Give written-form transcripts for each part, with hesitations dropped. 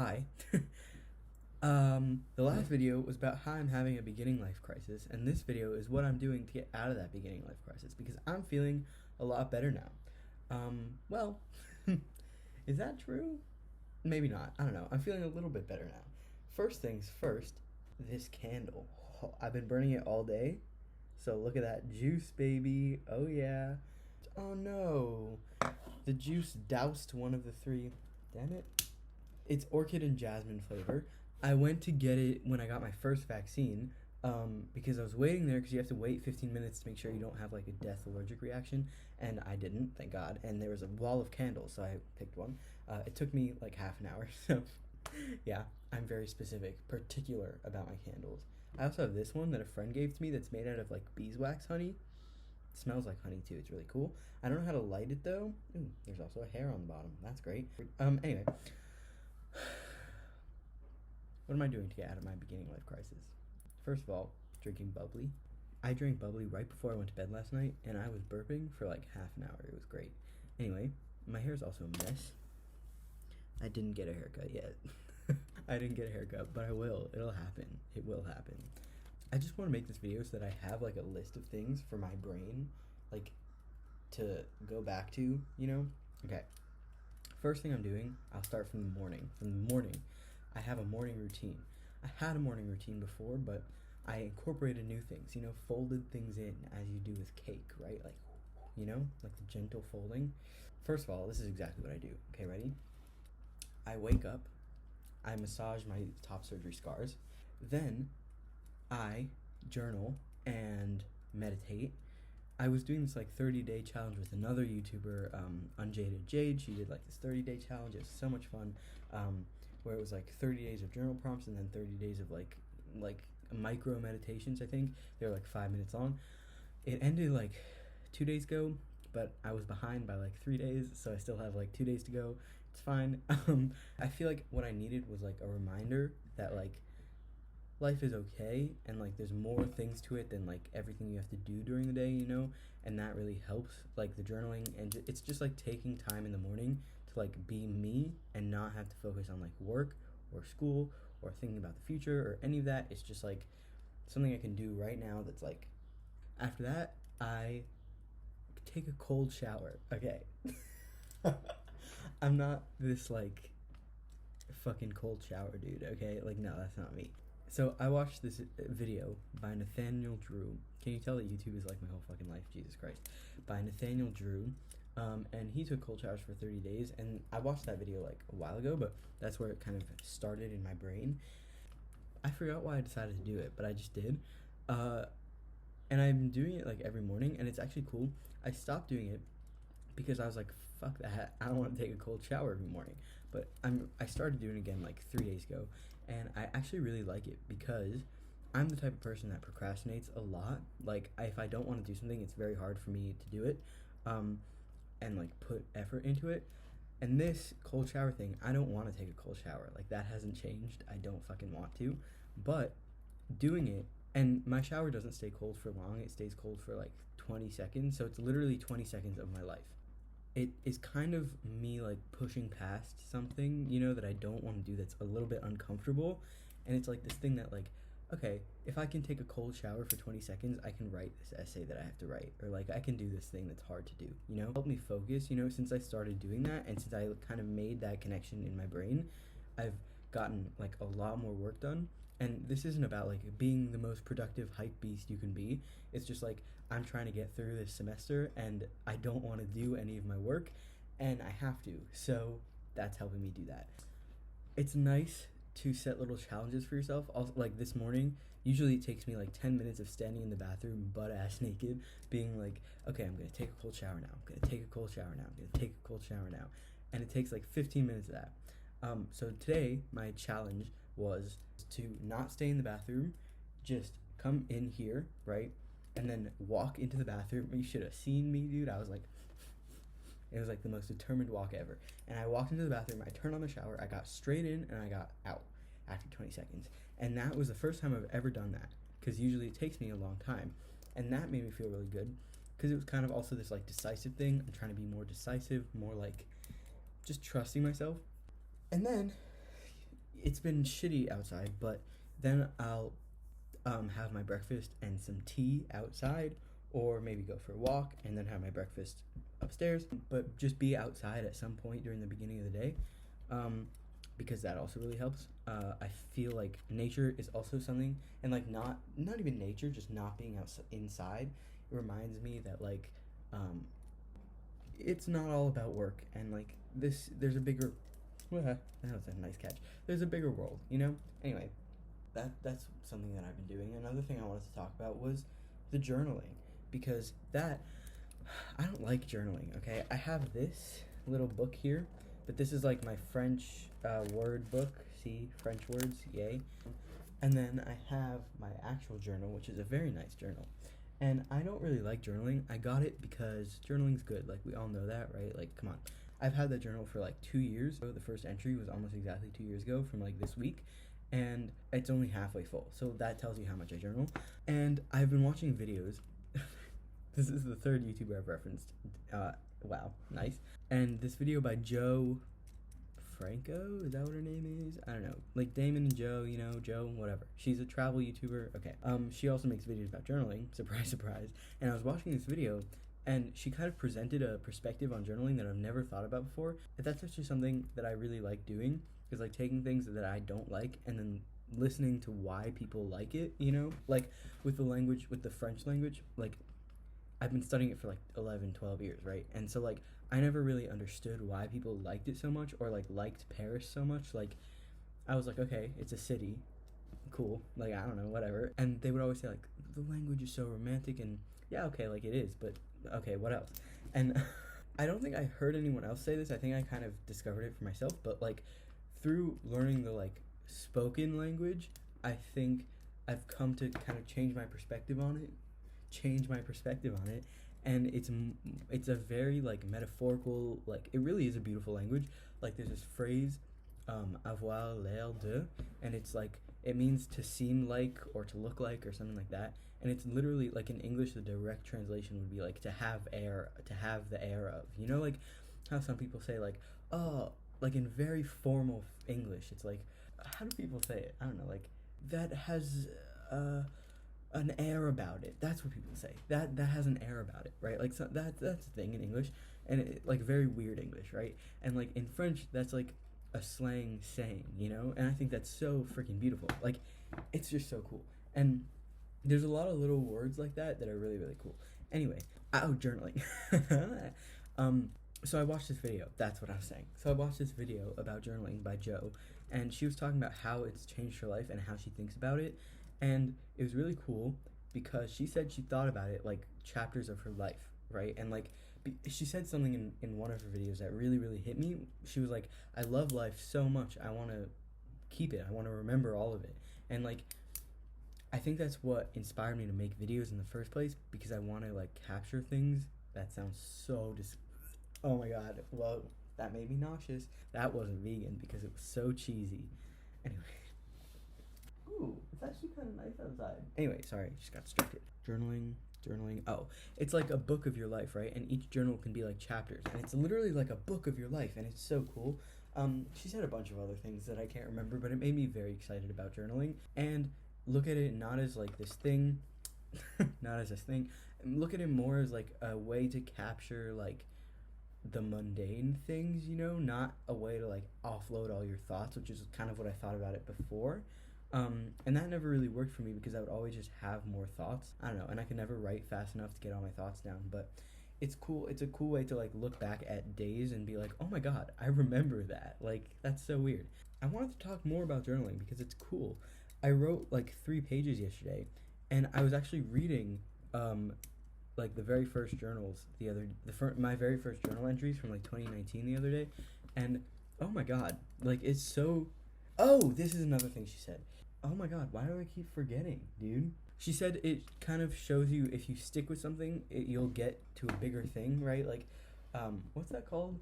Hi. The last video was about how I'm having a beginning life crisis, and this video is what I'm doing to get out of that beginning life crisis because I'm feeling a lot better now. Well, is that true? Maybe not. I don't know. I'm feeling a little bit better now. First things first, this candle. Oh, I've been burning it all day, so look at that juice, baby. Oh, yeah. Oh, no. The juice doused one of the three. Damn it. It's orchid and jasmine flavor. I went to get it when I got my first vaccine because I was waiting there because you have to wait 15 minutes to make sure you don't have like a death allergic reaction, and I didn't, thank God. And there was a wall of candles, so I picked one. It took me like half an hour, so yeah, I'm very specific, particular about my candles. I also have this one that a friend gave to me that's made out of like beeswax honey. It smells like honey too. It's really cool. I don't know how to light it though. Ooh, there's also a hair on the bottom. That's great. Anyway. What am I doing to get out of my beginning life crisis? First of all, drinking bubbly. I drank bubbly right before I went to bed last night, and I was burping for like half an hour. It was great. Anyway, my hair's also a mess. I didn't get a haircut yet. I didn't get a haircut, but I will. It'll happen. It will happen. I just want to make this video so that I have like a list of things for my brain, like, to go back to, you know? Okay. First thing I'm doing, I'll start from the morning. I have a morning routine. I had a morning routine before, but I incorporated new things, you know, folded things in as you do with cake, right? Like, you know, like the gentle folding. First of all, this is exactly what I do. Okay, ready? I wake up, I massage my top surgery scars, then I journal and meditate. I was doing this like 30-day challenge with another YouTuber, Unjaded Jade. She did like this 30-day challenge. It was so much fun. Where it was like 30 days of journal prompts and then 30 days of like micro meditations. I think they were like 5 minutes long. It ended like 2 days ago, but I was behind by like 3 days, so I still have like 2 days to go. It's fine. I feel like what I needed was like a reminder that like life is okay and like there's more things to it than like everything you have to do during the day, you know, and that really helps, like the journaling. And it's just like taking time in the morning to like be me and not have to focus on like work or school or thinking about the future or any of that. It's just like something I can do right now that's like, after that I take a cold shower. Okay. I'm not this like fucking cold shower dude, okay? Like, no, that's not me. So I watched this video by Nathaniel Drew. Can you tell that YouTube is like my whole fucking life? Jesus Christ. By Nathaniel Drew. And he took cold showers for 30 days. And I watched that video like a while ago, but that's where it kind of started in my brain. I forgot why I decided to do it, but I just did. And I've been doing it like every morning, and it's actually cool. I stopped doing it because I was like, fuck that. I don't want to take a cold shower every morning. But I started doing it again like 3 days ago. And I actually really like it because I'm the type of person that procrastinates a lot. Like, if I don't want to do something, it's very hard for me to do it, and like put effort into it. And this cold shower thing, I don't want to take a cold shower. Like, that hasn't changed. I don't fucking want to. But doing it, and my shower doesn't stay cold for long. It stays cold for like 20 seconds. So it's literally 20 seconds of my life. It is kind of me like pushing past something, you know, that I don't want to do, that's a little bit uncomfortable. And it's like this thing that like, okay, if I can take a cold shower for 20 seconds, I can write this essay that I have to write, or like I can do this thing that's hard to do, you know? Help me focus, you know, since I started doing that and since I kind of made that connection in my brain, I've gotten like a lot more work done. And this isn't about like being the most productive hype beast you can be. It's just like, I'm trying to get through this semester and I don't want to do any of my work and I have to. So that's helping me do that. It's nice to set little challenges for yourself. Also, like this morning, usually it takes me like 10 minutes of standing in the bathroom butt ass naked, being like, okay, I'm going to take a cold shower now. I'm going to take a cold shower now. I'm going to take a cold shower now. And it takes like 15 minutes of that. So today, my challenge was to not stay in the bathroom, just come in here, right? And then walk into the bathroom. You should have seen me, dude. I was like, it was like the most determined walk ever. And I walked into the bathroom, I turned on the shower, I got straight in, and I got out after 20 seconds. And that was the first time I've ever done that, because usually it takes me a long time. And that made me feel really good, because it was kind of also this like decisive thing. I'm trying to be more decisive, more like just trusting myself. And then, it's been shitty outside, but then I'll have my breakfast and some tea outside, or maybe go for a walk and then have my breakfast upstairs, but just be outside at some point during the beginning of the day, because that also really helps. I feel like nature is also something, and like not even nature, just not being inside, it reminds me that like it's not all about work, and like there's a bigger that was a nice catch. There's a bigger world, you know? Anyway, that's something that I've been doing. Another thing I wanted to talk about was the journaling, because that, I don't like journaling, okay? I have this little book here, but this is like my French word book. See, French words, yay. And then I have my actual journal, which is a very nice journal. And I don't really like journaling. I got it because journaling's good. Like, we all know that, right? Like, come on. I've had that journal for like 2 years. So the first entry was almost exactly 2 years ago from like this week. And it's only halfway full. So that tells you how much I journal. And I've been watching videos. This is the third YouTuber I've referenced. Wow, nice. And this video by Joe Franco, is that what her name is? I don't know. Like Damon and Joe, you know, Joe, whatever. She's a travel YouTuber. Okay. She also makes videos about journaling. Surprise, surprise. And I was watching this video, and she kind of presented a perspective on journaling that I've never thought about before. And that's actually something that I really like doing, is like taking things that I don't like and then listening to why people like it, you know? Like with the language, with the French language, like I've been studying it for like 11, 12 years, right? And so like I never really understood why people liked it so much, or like liked Paris so much. Like I was like, okay, it's a city, cool, like I don't know, whatever. And they would always say like, the language is so romantic, and yeah, okay, like it is, but okay, what else? And I don't think I heard anyone else say this. I think I kind of discovered it for myself, but like through learning the like spoken language, I think I've come to kind of change my perspective on it, and it's a very like metaphorical, like it really is a beautiful language. Like there's this phrase, avoir l'air de, and it's like, it means to seem like or to look like or something like that. And it's literally like in English, the direct translation would be like to have the air of, you know, like how some people say like, oh, like in very formal English, it's like, how do people say it? I don't know, like that has an air about it. That's what people say. That has an air about it, right? Like so that's a thing in English, and it, like very weird English, right? And like in French, that's like a slang saying, you know? And I think that's so freaking beautiful. Like it's just so cool. And there's a lot of little words like that are really, really cool. Anyway, journaling. So I watched this video. That's what I was saying. So I watched this video about journaling by Joe, and she was talking about how it's changed her life and how she thinks about it. And it was really cool because she said she thought about it like chapters of her life, right? And like she said something in one of her videos that really, really hit me. She was like, I love life so much. I want to keep it. I want to remember all of it. And like, I think that's what inspired me to make videos in the first place, because I want to like capture things. That sounds so oh my god, well, that made me nauseous. That wasn't vegan because it was so cheesy. Anyway. Ooh, it's actually kind of nice outside. Anyway, sorry, just got distracted. Journaling. Oh, it's like a book of your life, right? And each journal can be like chapters, and it's literally like a book of your life, and it's so cool. She said a bunch of other things that I can't remember, but it made me very excited about journaling. And look at it not as like this thing, Look at it more as like a way to capture like the mundane things, you know, not a way to like offload all your thoughts, which is kind of what I thought about it before. And that never really worked for me because I would always just have more thoughts. I don't know, and I could never write fast enough to get all my thoughts down. But it's cool. It's a cool way to like look back at days and be like, oh my god, I remember that. Like, that's so weird. I wanted to talk more about journaling because it's cool. I wrote like 3 pages yesterday, and I was actually reading like the very first journals my very first journal entries from like 2019 the other day, and oh my god, like it's so. Oh, this is another thing she said. Oh my god, why do I keep forgetting, dude? She said it kind of shows you if you stick with something, you'll get to a bigger thing, right? Like, what's that called?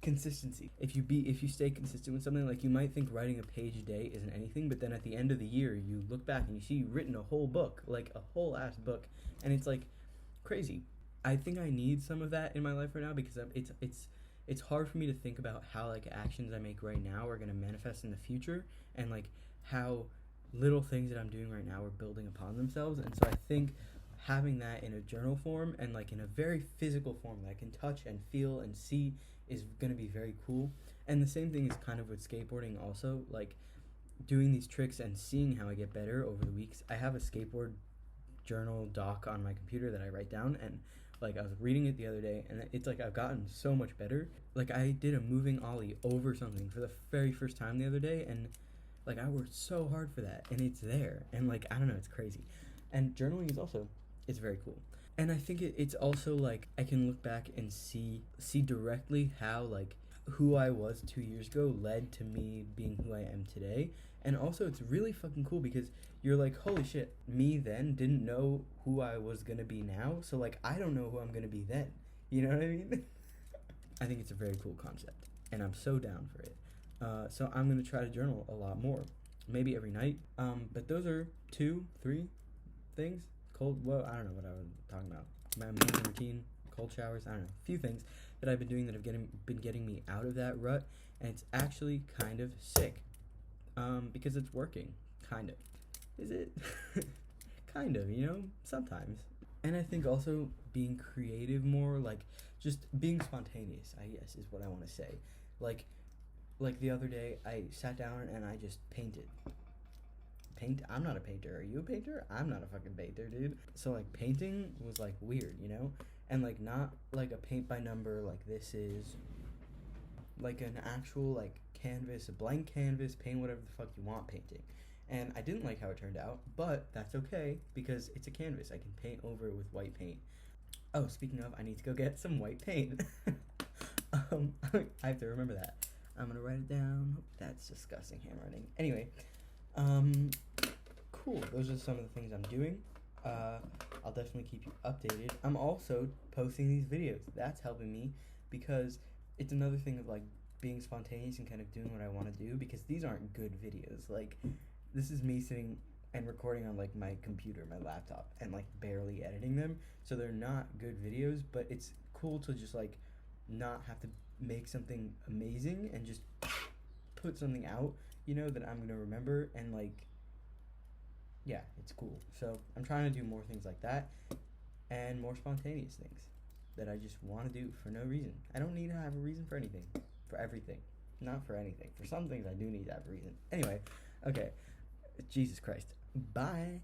Consistency. If you stay consistent with something, like you might think writing a page a day isn't anything, but then at the end of the year, you look back and you see you've written a whole book, like a whole ass book, and it's like crazy. I think I need some of that in my life right now because it's hard for me to think about how like actions I make right now are going to manifest in the future, and like how little things that I'm doing right now are building upon themselves. And so I think having that in a journal form and like in a very physical form that I can touch and feel and see is going to be very cool. And the same thing is kind of with skateboarding also, like doing these tricks and seeing how I get better over the weeks. I have a skateboard journal doc on my computer that I write down, and like I was reading it the other day, and it's like I've gotten so much better. Like I did a moving ollie over something for the very first time the other day, and like I worked so hard for that, and it's there, and like I don't know, it's crazy. And journaling is also, it's very cool. And I think it's also like I can look back and see directly how like who I was 2 years ago led to me being who I am today. And also it's really fucking cool because you're like, holy shit, me then didn't know who I was gonna be now, so like I don't know who I'm gonna be then. You know what I mean? I think it's a very cool concept, and I'm so down for it. So I'm gonna try to journal a lot more, maybe every night. But those are 2-3 things. Well, I don't know what I was talking about. My morning routine, cold showers, I don't know, a few things that I've been doing that have been getting me out of that rut, and it's actually kind of sick, because it's working, kind of. Is it? Kind of, you know, sometimes. And I think also being creative more, like just being spontaneous, I guess, is what I want to say. Like the other day, I sat down and I just painted. I'm not a painter. Are you a painter? I'm not a fucking painter, dude. So like painting was like weird, you know? And like not like a paint by number, like this is like an actual like canvas, a blank canvas, paint whatever the fuck you want painting. And I didn't like how it turned out, but that's okay because it's a canvas. I can paint over it with white paint. Oh, speaking of, I need to go get some white paint. I have to remember that. I'm gonna write it down. That's disgusting handwriting. Anyway, cool. Those are some of the things I'm doing. I'll definitely keep you updated. I'm also posting these videos. That's helping me because it's another thing of like being spontaneous and kind of doing what I want to do, because these aren't good videos. Like, this is me sitting and recording on like my computer, my laptop, and like barely editing them. So they're not good videos, but it's cool to just like not have to make something amazing and just put something out, you know, that I'm gonna remember. And like, yeah, it's cool. So I'm trying to do more things like that and more spontaneous things that I just want to do for no reason. I don't need to have a reason for anything, for everything, not for anything. For some things I do need to have a reason. Anyway, okay, Jesus Christ, bye.